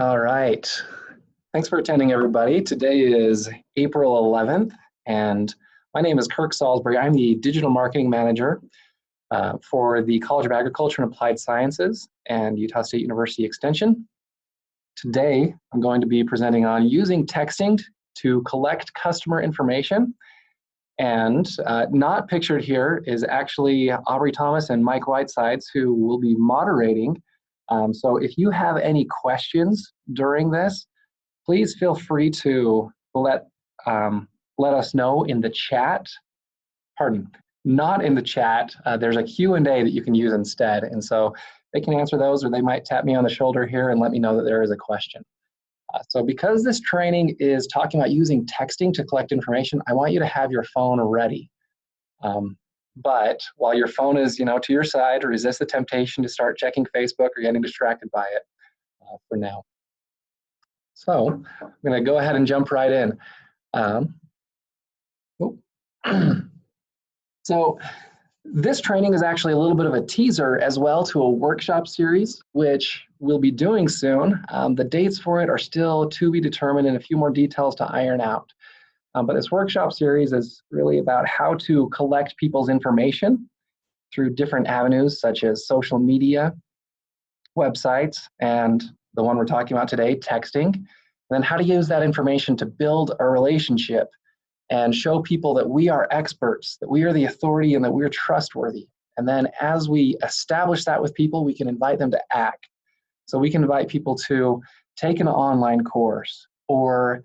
All right. Thanks for attending, everybody. Today is April 11th, and my name is Kirk Salisbury. I'm the Digital Marketing Manager for the College of Agriculture and Applied Sciences and Utah State University Extension. Today, I'm going to be presenting on using texting to collect customer information. And not pictured here is actually Aubrey Thomas and Mike Whitesides, who will be moderating. So if you have any questions during this, please feel free to let us know in the chat. Pardon, not in the chat. There's a Q&A that you can use instead. And so they can answer those, or they might tap me on the shoulder here and let me know that there is a question. So because this training is talking about using texting to collect information, I want you to have your phone ready. But while your phone is, to your side, resist the temptation to start checking Facebook or getting distracted by it for now. So I'm going to go ahead and jump right in. So this training is actually a little bit of a teaser as well to a workshop series, which we'll be doing soon. The dates for it are still to be determined and a few more details to iron out. But this workshop series is really about how to collect people's information through different avenues such as social media, websites, and the one we're talking about today, texting, and then how to use that information to build a relationship and show people that we are experts, that we are the authority, and that we're trustworthy. And then as we establish that with people, we can invite them to act. So we can invite people to take an online course or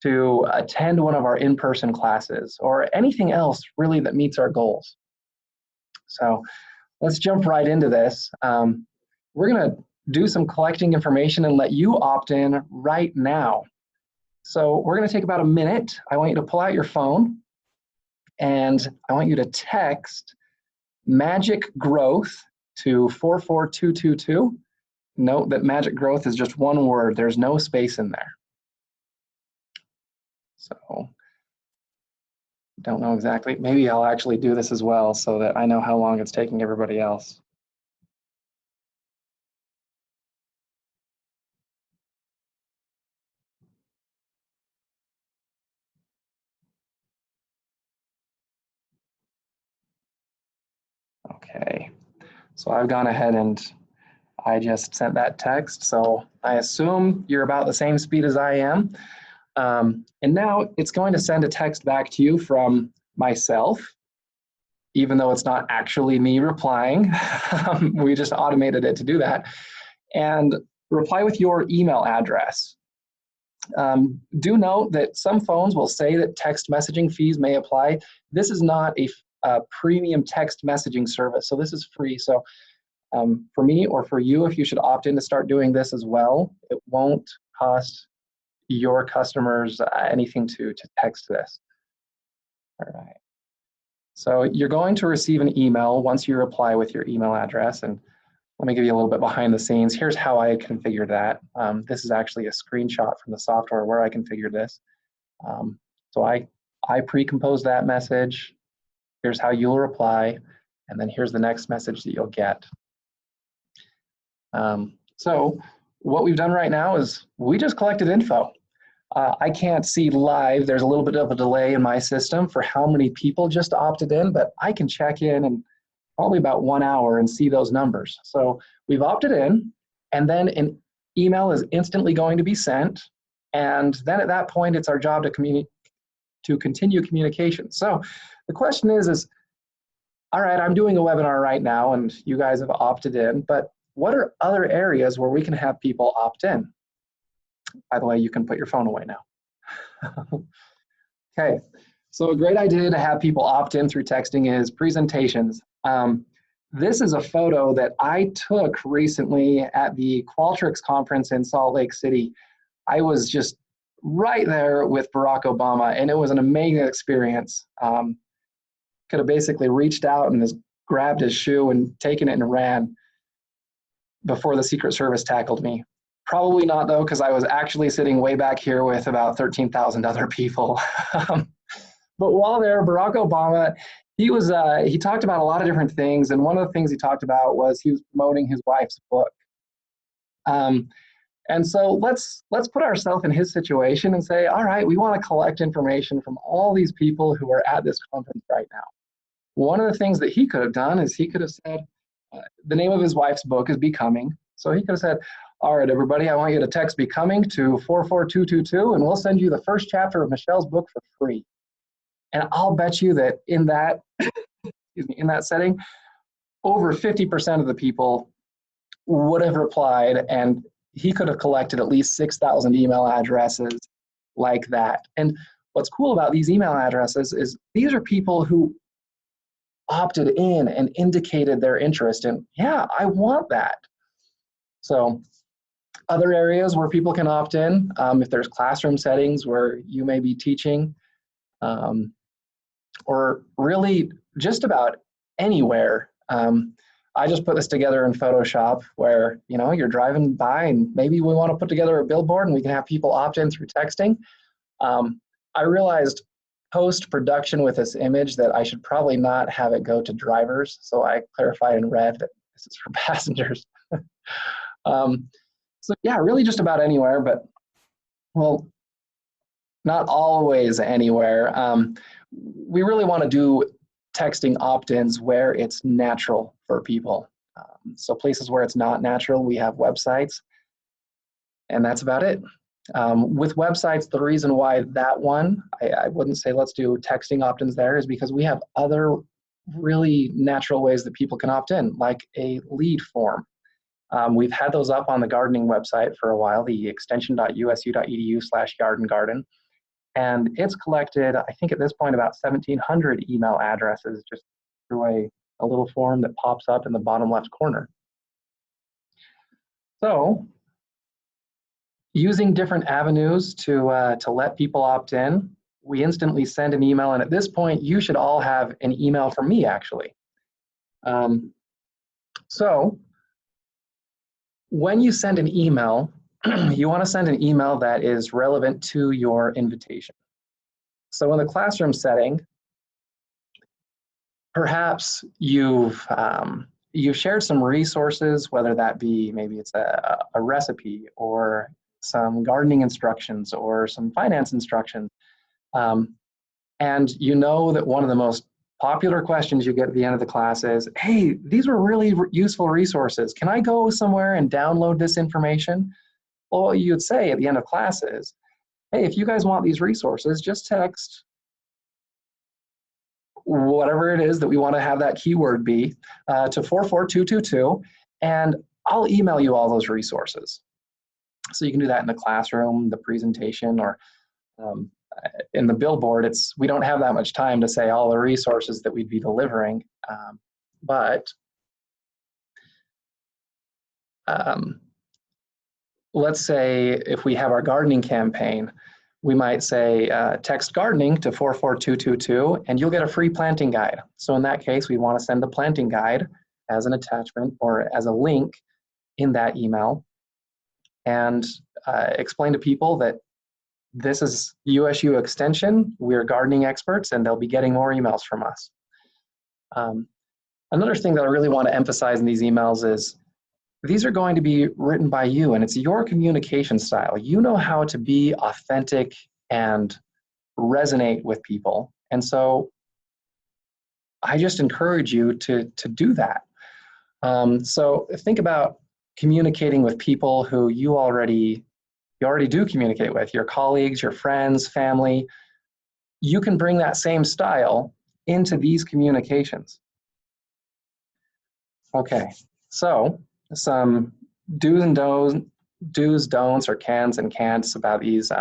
to attend one of our in-person classes or anything else really that meets our goals. So let's jump right into this. We're going to do some collecting information and let you opt in right now. So we're going to take about a minute. I want you to pull out your phone and I want you to text Magic Growth to 44222. Note that Magic Growth is just one word. There's no space in there. So don't know exactly. Maybe I'll actually do this as well so that I know how long it's taking everybody else. Okay, so I've gone ahead and I just sent that text. So I assume you're about the same speed as I am. And now it's going to send a text back to you from myself, even though it's not actually me replying. We just automated it to do that. And reply with your email address. Do note that some phones will say that text messaging fees may apply. This is not a premium text messaging service, so this is free. So for me or for you, if you should opt in to start doing this as well, it won't cost your customers anything to text this. All right. So you're going to receive an email once you reply with your email address. And let me give you a little bit behind the scenes. Here's how I configured that. This is actually a screenshot from the software where I configured this. So I pre-composed that message. Here's how you'll reply. And then here's the next message that you'll get. So what we've done right now is we just collected info. I can't see live. There's a little bit of a delay in my system for how many people just opted in, but I can check in in probably about 1 hour and see those numbers. So we've opted in, and then an email is instantly going to be sent. And then at that point, it's our job to continue communication. So the question is, all right, I'm doing a webinar right now, and you guys have opted in, but what are other areas where we can have people opt in? By the way, you can put your phone away now. Okay, so a great idea to have people opt in through texting is presentations. This is a photo that I took recently at the Qualtrics conference in Salt Lake City. I was just right there with Barack Obama, and it was an amazing experience. Could have basically reached out and just grabbed his shoe and taken it and ran before the Secret Service tackled me. Probably not though, because I was actually sitting way back here with about 13,000 other people. But while there, Barack Obama, he talked about a lot of different things, and one of the things he talked about was he was promoting his wife's book. And so let's put ourselves in his situation and say, all right, we want to collect information from all these people who are at this conference right now. One of the things that he could have done is he could have said, the name of his wife's book is Becoming. So he could have said, all right, everybody, I want you to text Becoming to 44222, and we'll send you the first chapter of Michelle's book for free. And I'll bet you that in that, in that setting, over 50% of the people would have replied, and he could have collected at least 6,000 email addresses like that. And what's cool about these email addresses is these are people who opted in and indicated their interest in, yeah, I want that. So other areas where people can opt in, if there's classroom settings where you may be teaching, or really just about anywhere. I just put this together in Photoshop where, you know, you're driving by and maybe we want to put together a billboard and we can have people opt in through texting. I realized post-production with this image that I should probably not have it go to drivers. So I clarified in red that this is for passengers. So yeah, really just about anywhere, but well, not always anywhere. We really want to do texting opt-ins where it's natural for people. So places where it's not natural, we have websites, and that's about it. With websites, the reason why that one, I wouldn't say let's do texting opt-ins there, is because we have other really natural ways that people can opt in, like a lead form. We've had those up on the gardening website for a while, the extension.usu.edu/gardengarden. And it's collected, I think at this point, about 1,700 email addresses just through a little form that pops up in the bottom left corner. So using different avenues to let people opt in, we instantly send an email. And at this point, you should all have an email from me, actually. So when you send an email, you want to send an email that is relevant to your invitation. So in the classroom setting, perhaps you've shared some resources, whether that be maybe it's a recipe or some gardening instructions or some finance instructions. And you know that one of the most popular questions you get at the end of the class is, hey, these were really useful resources. Can I go somewhere and download this information? Well, what you'd say at the end of class is, hey, if you guys want these resources, just text whatever it is that we want to have that keyword be to 44222, and I'll email you all those resources. So you can do that in the classroom, the presentation, or in the billboard. We don't have that much time to say all the resources that we'd be delivering, but let's say if we have our gardening campaign, we might say text gardening to 44222 and you'll get a free planting guide. So in that case, we want to send the planting guide as an attachment or as a link in that email and explain to people that this is USU Extension, we're gardening experts, and they'll be getting more emails from us. Another thing that I really want to emphasize in these emails is these are going to be written by you, and it's your communication style. You know how to be authentic and resonate with people. And so I just encourage you to do that. So think about communicating with people who you already do communicate with, your colleagues, your friends, family. You can bring that same style into these communications. Okay, so some do's and don'ts, or cans and can'ts about these.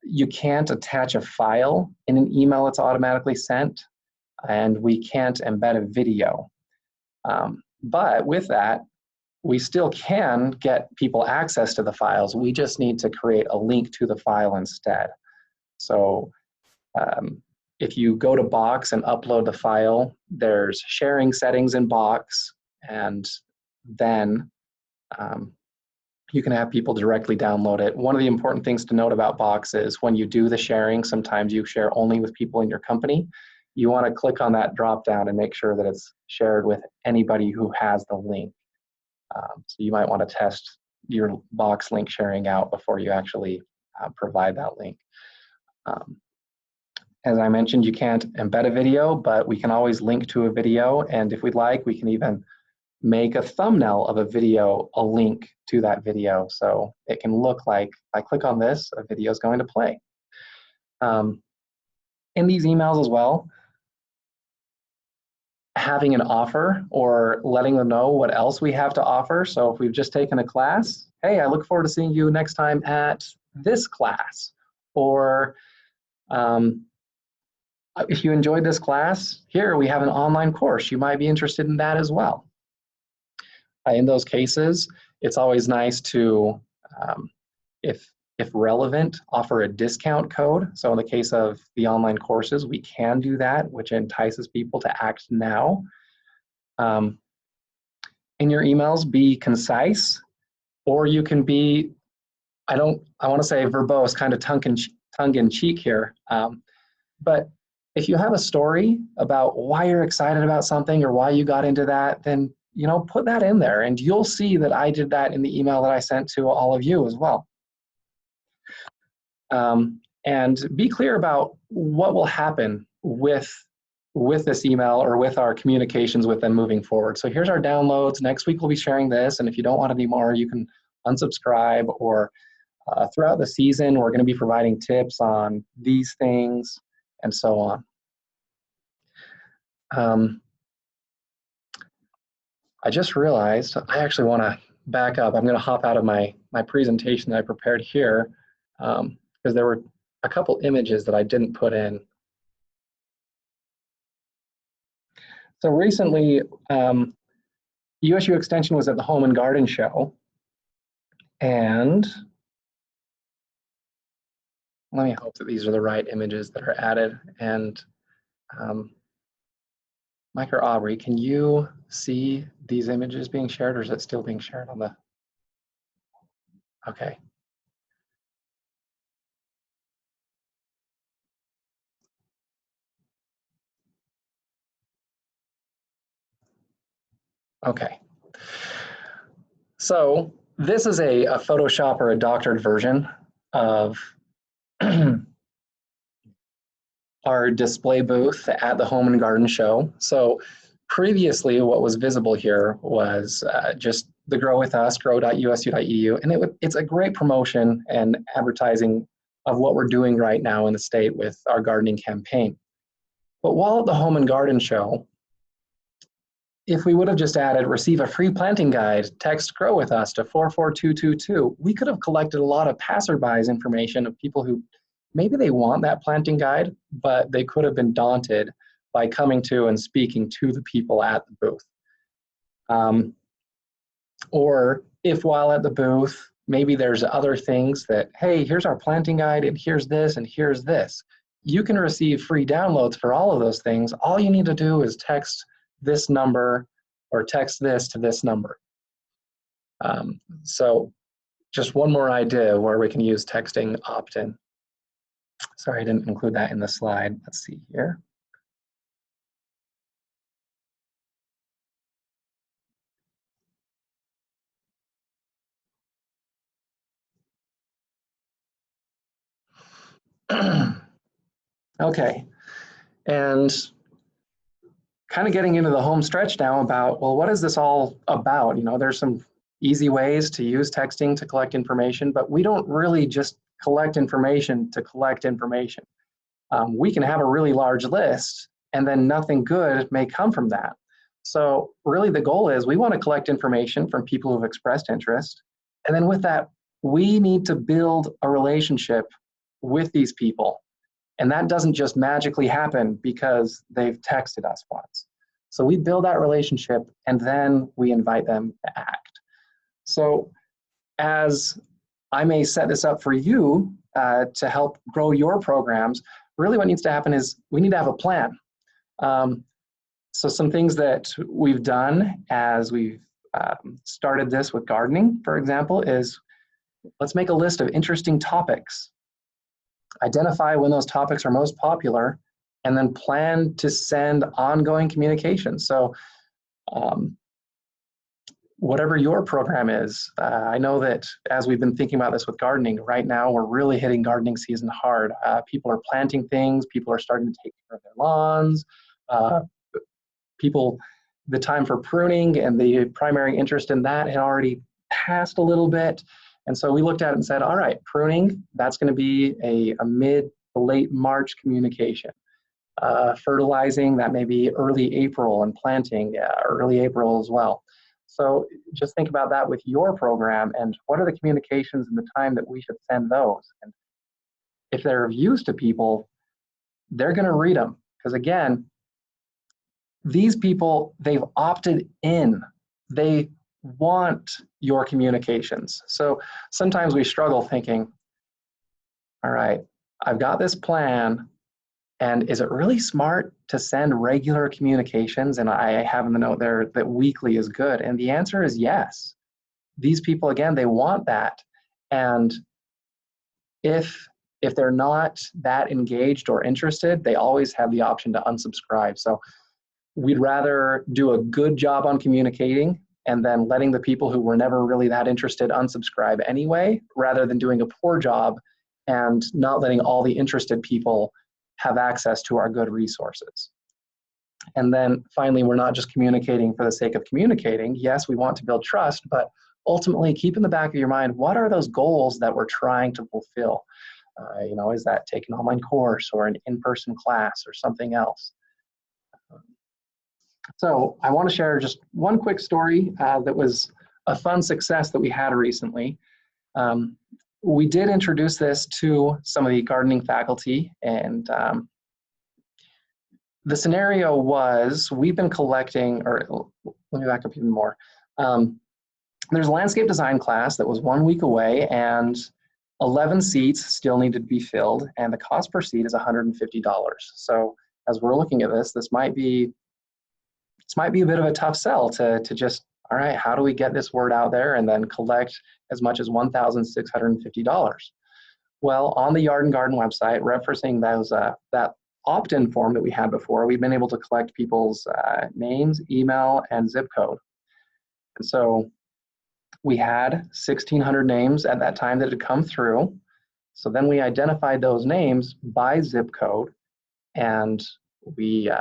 You can't attach a file in an email that's automatically sent, and we can't embed a video. But with that, we still can get people access to the files. We just need to create a link to the file instead. So if you go to Box and upload the file, there's sharing settings in Box, and then you can have people directly download it. One of the important things to note about Box is when you do the sharing, sometimes you share only with people in your company. You want to click on that drop down and make sure that it's shared with anybody who has the link. So you might want to test your box link sharing out before you actually provide that link. As I mentioned, you can't embed a video, but we can always link to a video, and if we'd like, we can even make a thumbnail of a video, a link to that video, so it can look like, if I click on this, a video is going to play. In these emails as well, having an offer or letting them know what else we have to offer. So if we've just taken a class, hey, I look forward to seeing you next time at this class. Or if you enjoyed this class, here we have an online course. You might be interested in that as well. In those cases, it's always nice to, if relevant, offer a discount code. So in the case of the online courses, we can do that, which entices people to act now. In your emails, be concise, or you can be, I want to say verbose, kind of tongue in cheek here. But if you have a story about why you're excited about something or why you got into that, then put that in there, and you'll see that I did that in the email that I sent to all of you as well. And be clear about what will happen with this email or with our communications with them moving forward. So here's our downloads. Next week we'll be sharing this, and if you don't want any more, you can unsubscribe, or throughout the season we're going to be providing tips on these things and so on. I just realized I actually want to back up. I'm going to hop out of my presentation that I prepared here, because there were a couple images that I didn't put in. So recently, USU Extension was at the Home and Garden Show, and let me hope that these are the right images that are added. And Mike or Aubrey, can you see these images being shared, or is it still being shared on the? Okay. Okay. So this is a Photoshop or a doctored version of our display booth at the Home and Garden Show. So previously what was visible here was just the Grow With Us, grow.usu.edu, and it's a great promotion and advertising of what we're doing right now in the state with our gardening campaign. But while at the Home and Garden Show, if we would have just added receive a free planting guide, text Grow With Us to 44222, we could have collected a lot of passerbys information of people who maybe they want that planting guide, but they could have been daunted by coming to and speaking to the people at the booth. Or if while at the booth, maybe there's other things that, hey, here's our planting guide and here's this and here's this. You can receive free downloads for all of those things. All you need to do is text this number or text this to this number. So just one more idea where we can use texting opt-in. Sorry, I didn't include that in the slide. Let's see here. Okay, and kind of getting into the home stretch now about, well, what is this all about? There's some easy ways to use texting to collect information, but we don't really just collect information to collect information. We can have a really large list, and then nothing good may come from that. So really the goal is we want to collect information from people who have expressed interest, and then with that, we need to build a relationship with these people. And that doesn't just magically happen because they've texted us once. So we build that relationship, and then we invite them to act. So as I may set this up for you to help grow your programs, really what needs to happen is we need to have a plan. So some things that we've done as we've started this with gardening, for example, is let's make a list of interesting topics. Identify when those topics are most popular, and then plan to send ongoing communication. So whatever your program is. I know that as we've been thinking about this with gardening, right now we're really hitting gardening season hard. People are planting things, people are starting to take care of their lawns, uh, people, the time for pruning and the primary interest in that had already passed a little bit. And so we looked at it and said, all right, pruning, that's going to be a mid to late March communication. Fertilizing, that may be early April, and planting, early April as well. So just think about that with your program, and what are the communications and the time that we should send those. And if they're of use to people, they're going to read them. Because again, these people, they've opted in. They want your communications. So sometimes we struggle thinking, all right, I've got this plan, and is it really smart to send regular communications? And I have in the note there that weekly is good. And the answer is yes. These people, again, they want that. And if they're not that engaged or interested, they always have the option to unsubscribe. So we'd rather do a good job on communicating and then letting the people who were never really that interested unsubscribe anyway, rather than doing a poor job and not letting all the interested people have access to our good resources. And then finally, we're not just communicating for the sake of communicating. Yes, we want to build trust, but ultimately keep in the back of your mind, what are those goals that we're trying to fulfill? Is that take an online course or an in-person class or something else? So I want to share just one quick story that was a fun success that we had recently. We did introduce this to some of the gardening faculty, and the scenario was we've been collecting, or let me back up even more. There's a landscape design class that was 1 week away, and 11 seats still needed to be filled, and the cost per seat is $150. So as we're looking at this might be a bit of a tough sell to just, all right, how do we get this word out there and then collect as much as $1,650? Well, on the Yard and Garden website, referencing that opt-in form that we had before, we've been able to collect people's names, email, and zip code. And so we had 1,600 names at that time that had come through. So then we identified those names by zip code, and we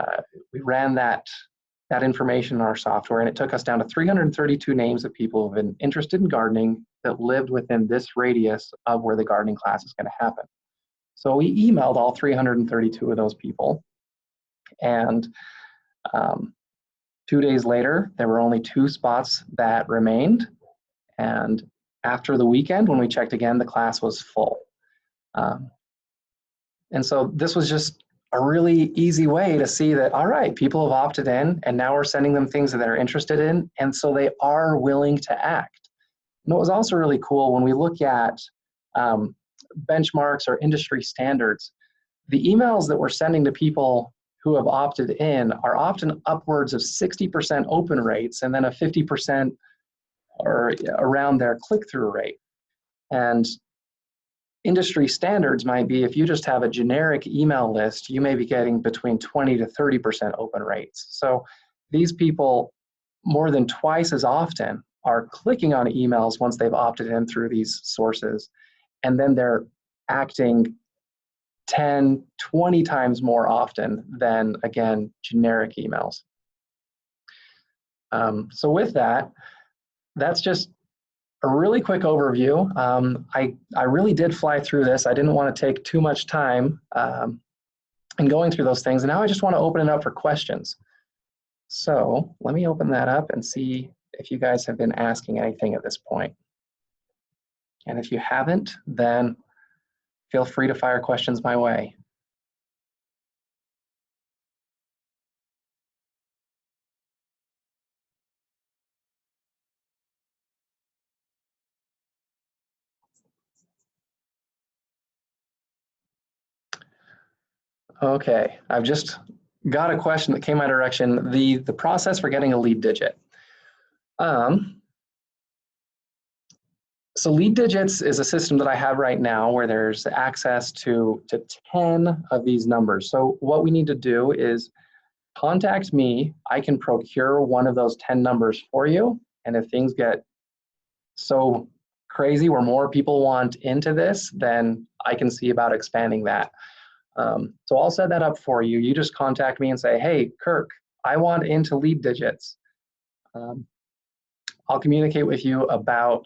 ran that information in our software, and it took us down to 332 names of people who've been interested in gardening that lived within this radius of where the gardening class is going to happen. So we emailed all 332 of those people, and 2 days later, there were only 2 spots that remained, and after the weekend, when we checked again, the class was full. And so this was just a really easy way to see that, all right, people have opted in, and now we're sending them things that they're interested in, and so they are willing to act. And what was also really cool, when we look at benchmarks or industry standards, the emails that we're sending to people who have opted in are often upwards of 60% open rates, and then a 50% or around their click-through rate. And industry standards might be, if you just have a generic email list, you may be getting between 20 to 30% open rates. So these people, more than twice as often, are clicking on emails once they've opted in through these sources, and then they're acting 10, 20 times more often than, again, generic emails. So with that, that's just a really quick overview. I really did fly through this. I didn't want to take too much time in going through those things. And now I just want to open it up for questions. So let me open that up and see if you guys have been asking anything at this point. And if you haven't, then feel free to fire questions my way. Okay, I've just got a question that came my direction. The process for getting a lead digit. So lead digits is a system that I have right now where there's access to 10 of these numbers. So what we need to do is contact me. I can procure one of those 10 numbers for you, And if things get so crazy where more people want into this, then I can see about expanding that. So I'll set that up for you. You just contact me and say, hey, Kirk, I want into lead digits. I'll communicate with you about,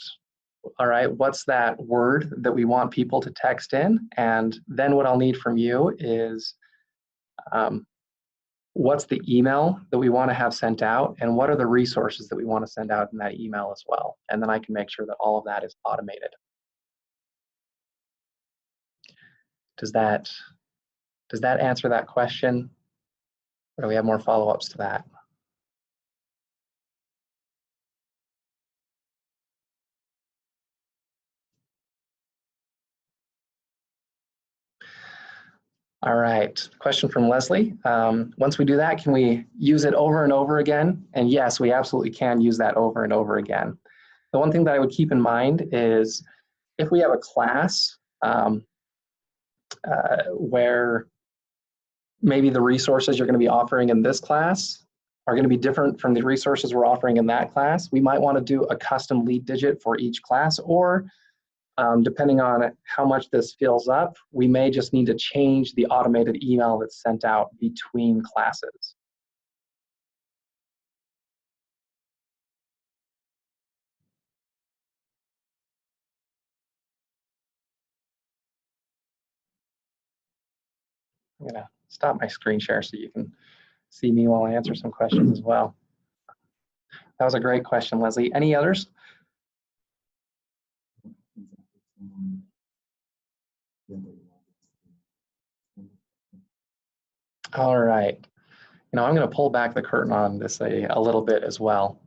all right, what's that word that we want people to text in? And then what I'll need from you is what's the email that we want to have sent out, and what are the resources that we want to send out in that email as well. And then I can make sure that all of that is automated. Does that answer that question? Or do we have more follow-ups to that? All right, question from Leslie. Once we do that, can we use it over and over again? And yes, we absolutely can use that over and over again. The one thing that I would keep in mind is if we have a class where maybe the resources you're going to be offering in this class are going to be different from the resources we're offering in that class, we might want to do a custom lead digit for each class, or depending on how much this fills up, we may just need to change the automated email that's sent out between classes. I'm going to stop my screen share so you can see me while I answer some questions as well. That was a great question, Leslie. Any others? All right. I'm going to pull back the curtain on this a little bit as well.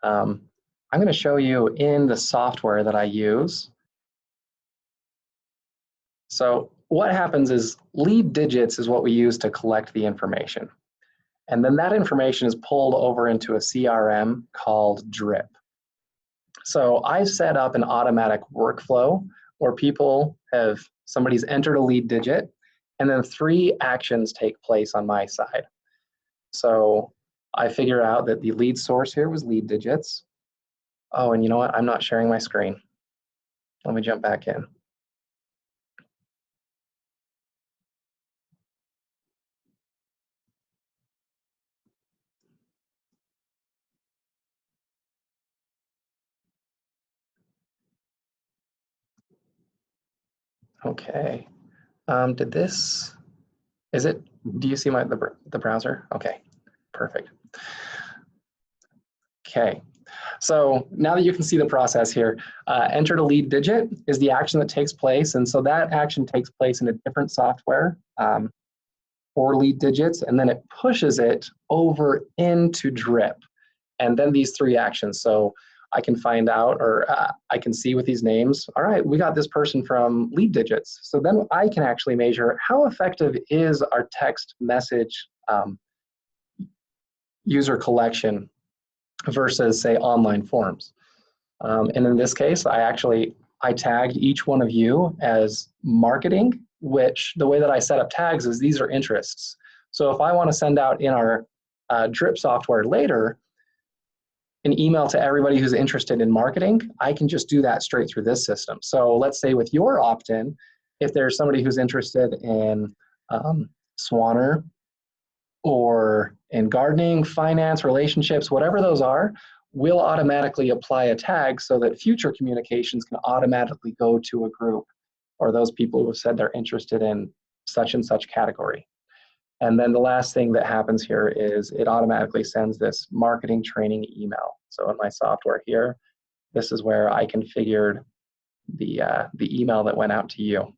I'm going to show you in the software that I use. So what happens is lead digits is what we use to collect the information. And then that information is pulled over into a CRM called Drip. So I set up an automatic workflow where somebody's entered a lead digit, and then 3 actions take place on my side. So I figure out that the lead source here was lead digits. Oh, and you know what? I'm not sharing my screen. Let me jump back in. Okay. Do you see the browser? Okay, perfect. Okay, so now that you can see the process here, entered a lead digit is the action that takes place. And so that action takes place in a different software for lead digits, and then it pushes it over into Drip. And then these 3 actions. So I can find out, or I can see with these names, all right, we got this person from lead digits. So then I can actually measure how effective is our text message user collection versus, say, online forms. And in this case, I tagged each one of you as marketing, which the way that I set up tags is these are interests. So if I want to send out in our Drip software later an email to everybody who's interested in marketing, I can just do that straight through this system. So let's say with your opt-in, if there's somebody who's interested in Swanner or in gardening, finance, relationships, whatever those are, we'll automatically apply a tag so that future communications can automatically go to a group or those people who have said they're interested in such and such category. And then the last thing that happens here is it automatically sends this marketing training email. So in my software here, this is where I configured the email that went out to you.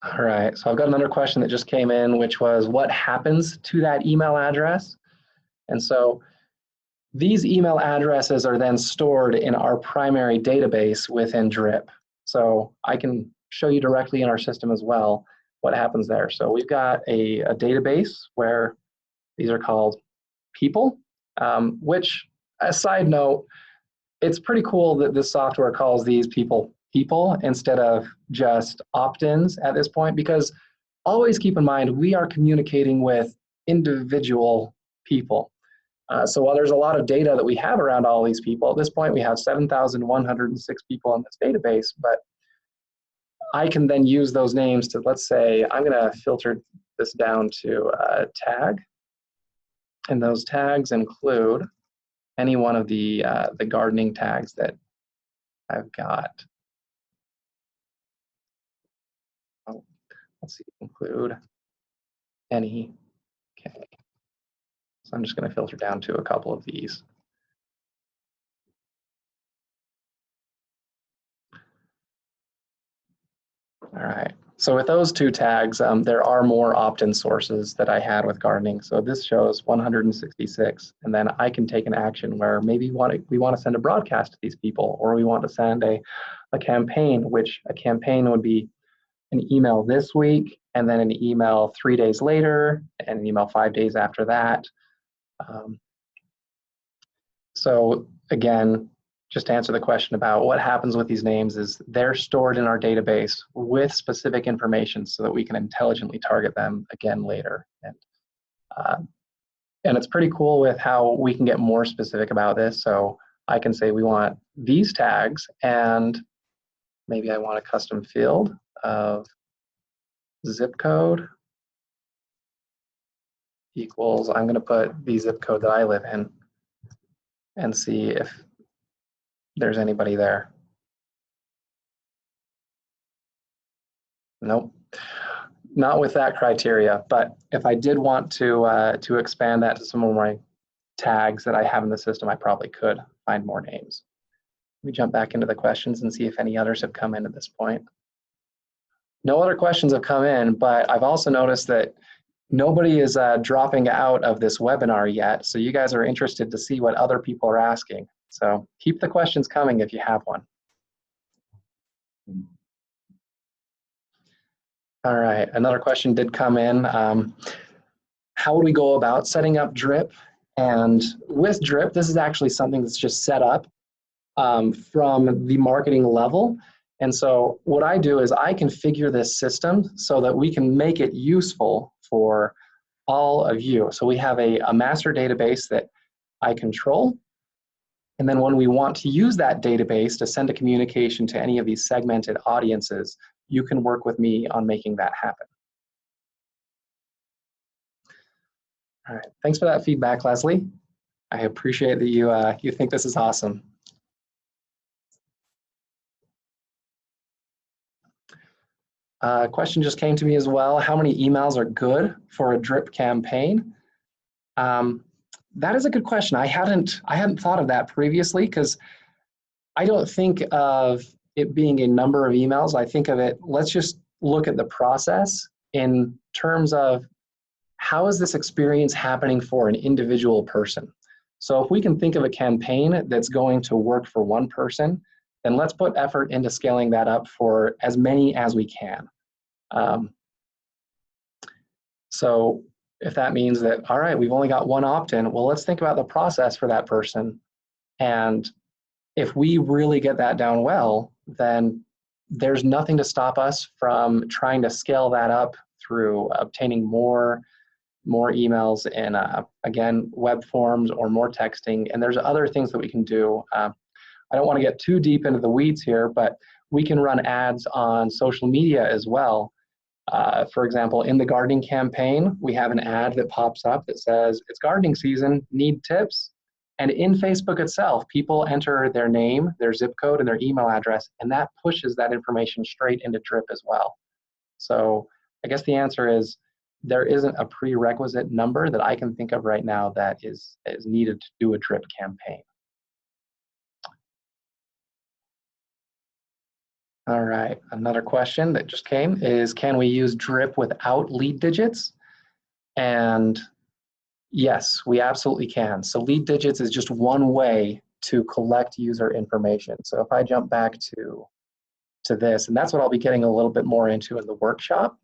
All right, so I've got another question that just came in, which was what happens to that email address? And so these email addresses are then stored in our primary database within Drip. So I can show you directly in our system as well what happens there. So we've got a database where these are called people, which, a side note, it's pretty cool that this software calls these people instead of just opt-ins at this point, because always keep in mind we are communicating with individual people. So while there's a lot of data that we have around all these people, at this point we have 7,106 people in this database, but I can then use those names to, let's say, I'm going to filter this down to a tag, and those tags include any one of the gardening tags that I've got. Oh, let's see, include any. Okay, so I'm just going to filter down to a couple of these. All right, so with those two tags, there are more opt-in sources that I had with gardening. So this shows 166, and then I can take an action where maybe we want to send a broadcast to these people, or we want to send a campaign, which a campaign would be an email this week, and then an email 3 days later, and an email 5 days after that. So again, just to answer the question about what happens with these names is they're stored in our database with specific information so that we can intelligently target them again later. And it's pretty cool with how we can get more specific about this. So I can say we want these tags, and maybe I want a custom field of zip code equals, I'm going to put the zip code that I live in and see if there's anybody there. Nope, not with that criteria. But if I did want to expand that to some of my tags that I have in the system, I probably could find more names. Let me jump back into the questions and see if any others have come in at this point. No other questions have come in, but I've also noticed that nobody is dropping out of this webinar yet, so you guys are interested to see what other people are asking. So keep the questions coming if you have one. All right, another question did come in. How would we go about setting up drip? And with drip, this is actually something that's just set up from the marketing level. And so what I do is I configure this system so that we can make it useful for all of you. So we have a master database that I control. And then when we want to use that database to send a communication to any of these segmented audiences, you can work with me on making that happen. All right, thanks for that feedback, Leslie. I appreciate that you think this is awesome. A question just came to me as well. How many emails are good for a drip campaign? That is a good question. I hadn't thought of that previously, because I don't think of it being a number of emails. I think of it, let's just look at the process in terms of how is this experience happening for an individual person. So if we can think of a campaign that's going to work for one person, then let's put effort into scaling that up for as many as we can. So if that means that, all right, we've only got one opt-in, well, let's think about the process for that person. And if we really get that down well, then there's nothing to stop us from trying to scale that up through obtaining more emails in, again, web forms or more texting. And there's other things that we can do. I don't want to get too deep into the weeds here, but we can run ads on social media as well. For example, in the gardening campaign, we have an ad that pops up that says, it's gardening season, need tips? And in Facebook itself, people enter their name, their zip code, and their email address, and that pushes that information straight into Drip as well. So I guess the answer is there isn't a prerequisite number that I can think of right now that is needed to do a Drip campaign. All right, another question that just came is, can we use Drip without lead digits? And yes, we absolutely can. So lead digits is just one way to collect user information. So if I jump back to this, and that's what I'll be getting a little bit more into in the workshop.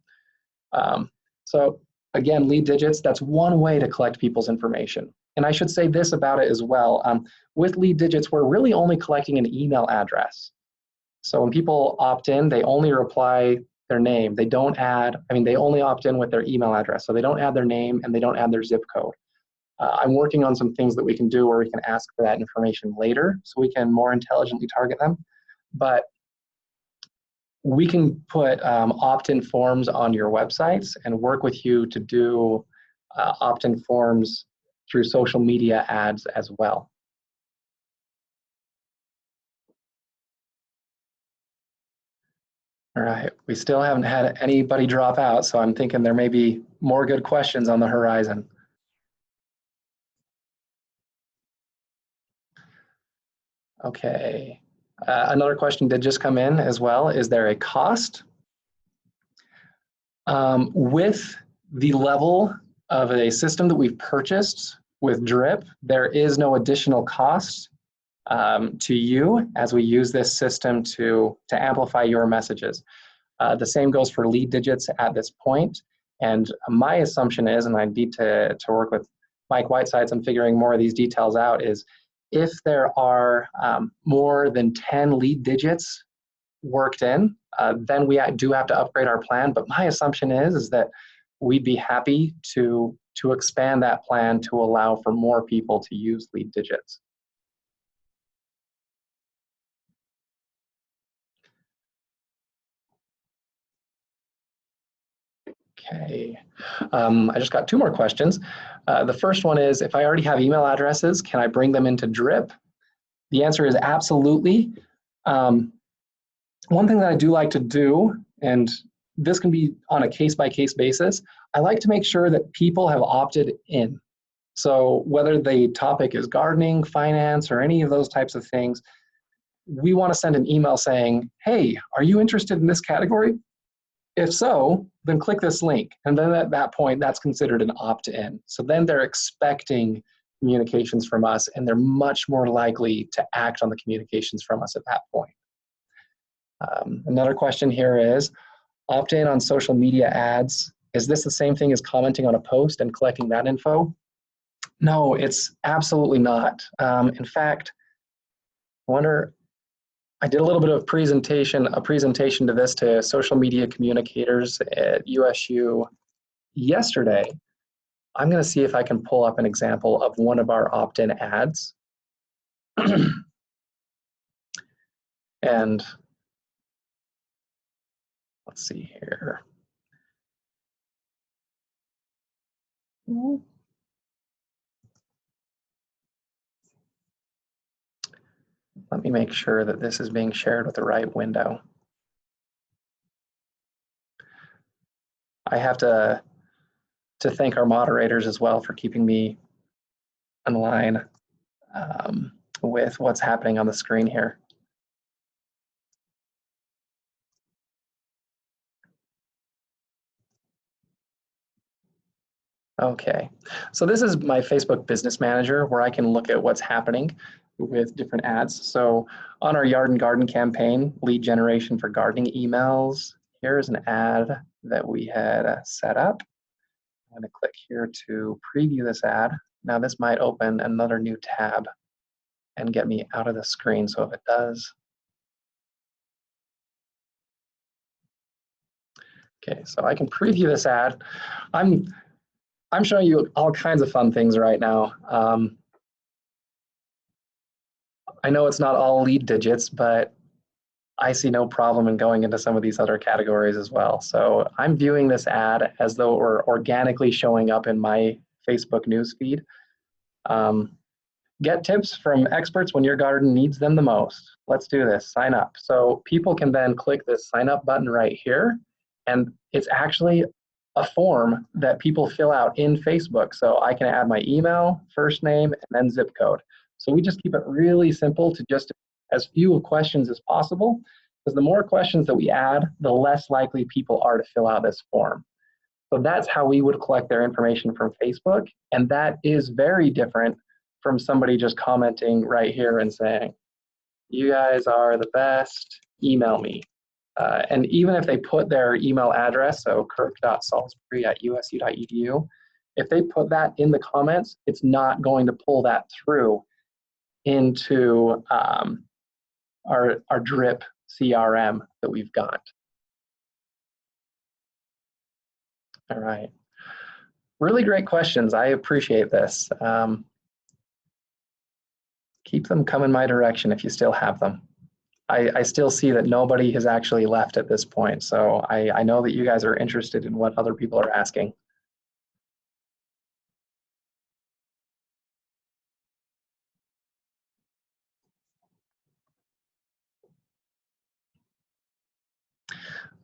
So again, lead digits, that's one way to collect people's information. And I should say this about it as well. With lead digits, we're really only collecting an email address. So when people opt in, they only reply their name. They don't add, I mean, they only opt in with their email address. So they don't add their name and they don't add their zip code. I'm working on some things that we can do where we can ask for that information later so we can more intelligently target them. But we can put opt-in forms on your websites and work with you to do opt-in forms through social media ads as well. All right, we still haven't had anybody drop out, so I'm thinking there may be more good questions on the horizon. Okay, another question did just come in as well. Is there a cost? With the level of a system that we've purchased with Drip, there is no additional cost to you as we use this system to amplify your messages. The same goes for lead digits at this point. And my assumption is, and I need to work with Mike Whitesides on figuring more of these details out, is if there are more than 10 lead digits worked in, then we do have to upgrade our plan. But my assumption is that we'd be happy to expand that plan to allow for more people to use lead digits. Okay, I just got two more questions. The first one is, if I already have email addresses, can I bring them into Drip? The answer is absolutely. One thing that I do like to do, and this can be on a case-by-case basis, I like to make sure that people have opted in. So whether the topic is gardening, finance, or any of those types of things, we want to send an email saying, hey, are you interested in this category? If so, then click this link. And then at that point, that's considered an opt-in. So then they're expecting communications from us, and they're much more likely to act on the communications from us at that point. Another question here is, opt-in on social media ads. Is this the same thing as commenting on a post and collecting that info? No, it's absolutely not. In fact, I did a little bit of a presentation to this to social media communicators at USU yesterday. I'm going to see if I can pull up an example of one of our opt-in ads. And let's see here. Let me make sure that this is being shared with the right window. I have to thank our moderators as well for keeping me in line with what's happening on the screen here. Okay, so this is my Facebook Business Manager where I can look at what's happening with different ads. So on our Yard and Garden campaign, lead generation for gardening emails, here's an ad that we had set up. I'm going to click here to preview this ad. Now this might open another new tab and get me out of the screen. So if it does, okay, so I can preview this ad. I'm showing you all kinds of fun things right now. I know it's not all lead digits, but I see no problem in going into some of these other categories as well. So I'm viewing this ad as though it were organically showing up in my Facebook newsfeed. Get tips from experts when your garden needs them the most. Let's do this, sign up. So people can then click this sign up button right here, and it's actually a form that people fill out in Facebook. So I can add my email, first name, and then zip code. So we just keep it really simple to just as few questions as possible, because the more questions that we add, the less likely people are to fill out this form. So that's how we would collect their information from Facebook, and that is very different from somebody just commenting right here and saying, you guys are the best, email me. And even if they put their email address, so kirk.salisbury@usu.edu, if they put that in the comments, it's not going to pull that through into our drip CRM that we've got. All right. Really great questions. I appreciate this. Keep them coming my direction if you still have them. I still see that nobody has actually left at this point. So I know that you guys are interested in what other people are asking.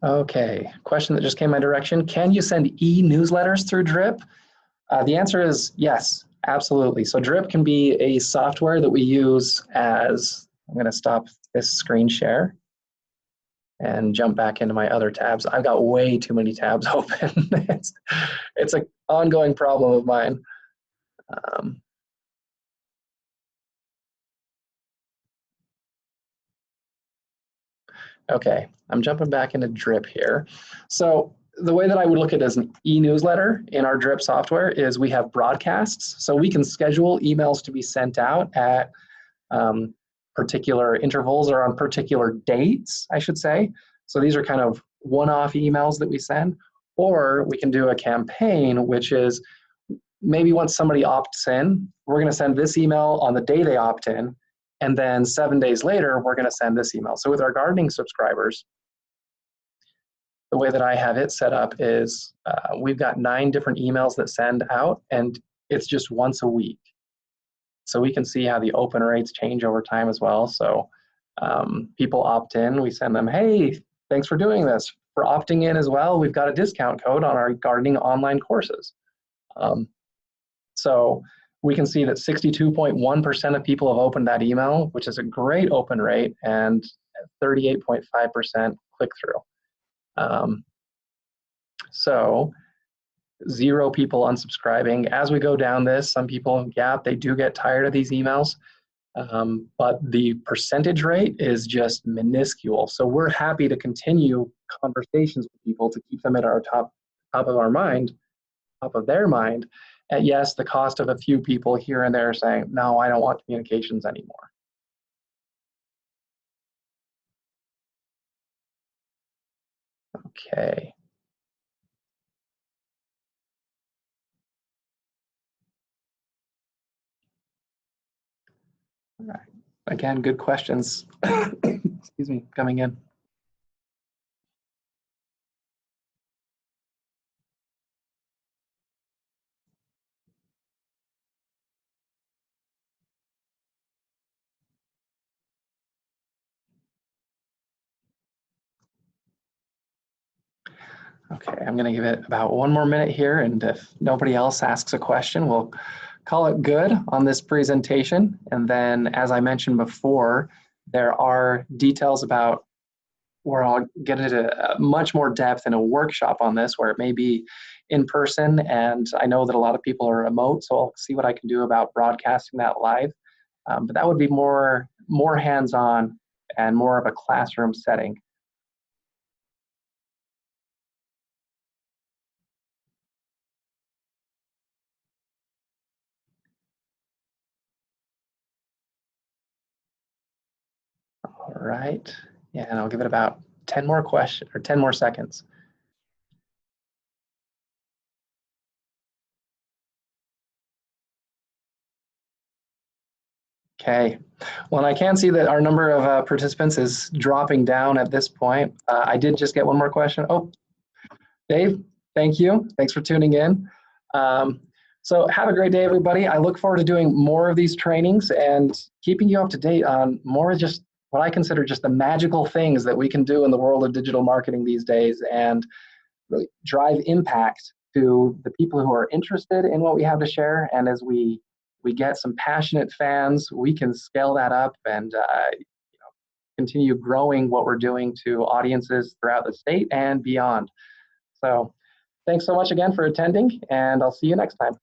Okay, question that just came my direction. Can you send e-newsletters through Drip? The answer is yes, absolutely. So Drip can be a software that we use as, I'm going to stop this screen share and jump back into my other tabs. I've got way too many tabs open. it's an ongoing problem of mine. Okay, I'm jumping back into Drip here. So the way that I would look at it as an e-newsletter in our Drip software is we have broadcasts. So we can schedule emails to be sent out at particular intervals or on particular dates, I should say. So these are kind of one-off emails that we send. Or we can do a campaign, which is maybe once somebody opts in, we're going to send this email on the day they opt in. And then 7 days later, we're going to send this email. So with our gardening subscribers, the way that I have it set up is we've got 9 different emails that send out, and it's just once a week. So we can see how the open rates change over time as well. So people opt in, we send them, hey, thanks for doing this. For opting in as well, we've got a discount code on our gardening online courses. So we can see that 62.1% of people have opened that email, which is a great open rate, and 38.5% click-through. So 0 people unsubscribing. As we go down this, some people, yeah, they do get tired of these emails, but the percentage rate is just minuscule. So we're happy to continue conversations with people to keep them at our top of our mind, top of their mind, at yes, the cost of a few people here and there saying, no, I don't want communications anymore. Okay. All right. Again, good questions. Excuse me, coming in. Okay, I'm going to give it about 1 more minute here, and if nobody else asks a question, we'll call it good on this presentation. And then, as I mentioned before, there are details about where I'll get into much more depth in a workshop on this, where it may be in person, and I know that a lot of people are remote, so I'll see what I can do about broadcasting that live. But that would be more hands-on and more of a classroom setting. All right, yeah, and I'll give it about 10 more questions or 10 more seconds. Okay, well, I can see that our number of participants is dropping down at this point. I did just get one more question. Oh, Dave, thank you. Thanks for tuning in. So have a great day, everybody. I look forward to doing more of these trainings and keeping you up to date on more of just what I consider just the magical things that we can do in the world of digital marketing these days, and really drive impact to the people who are interested in what we have to share. And as we get some passionate fans, we can scale that up and continue growing what we're doing to audiences throughout the state and beyond. So thanks so much again for attending, and I'll see you next time.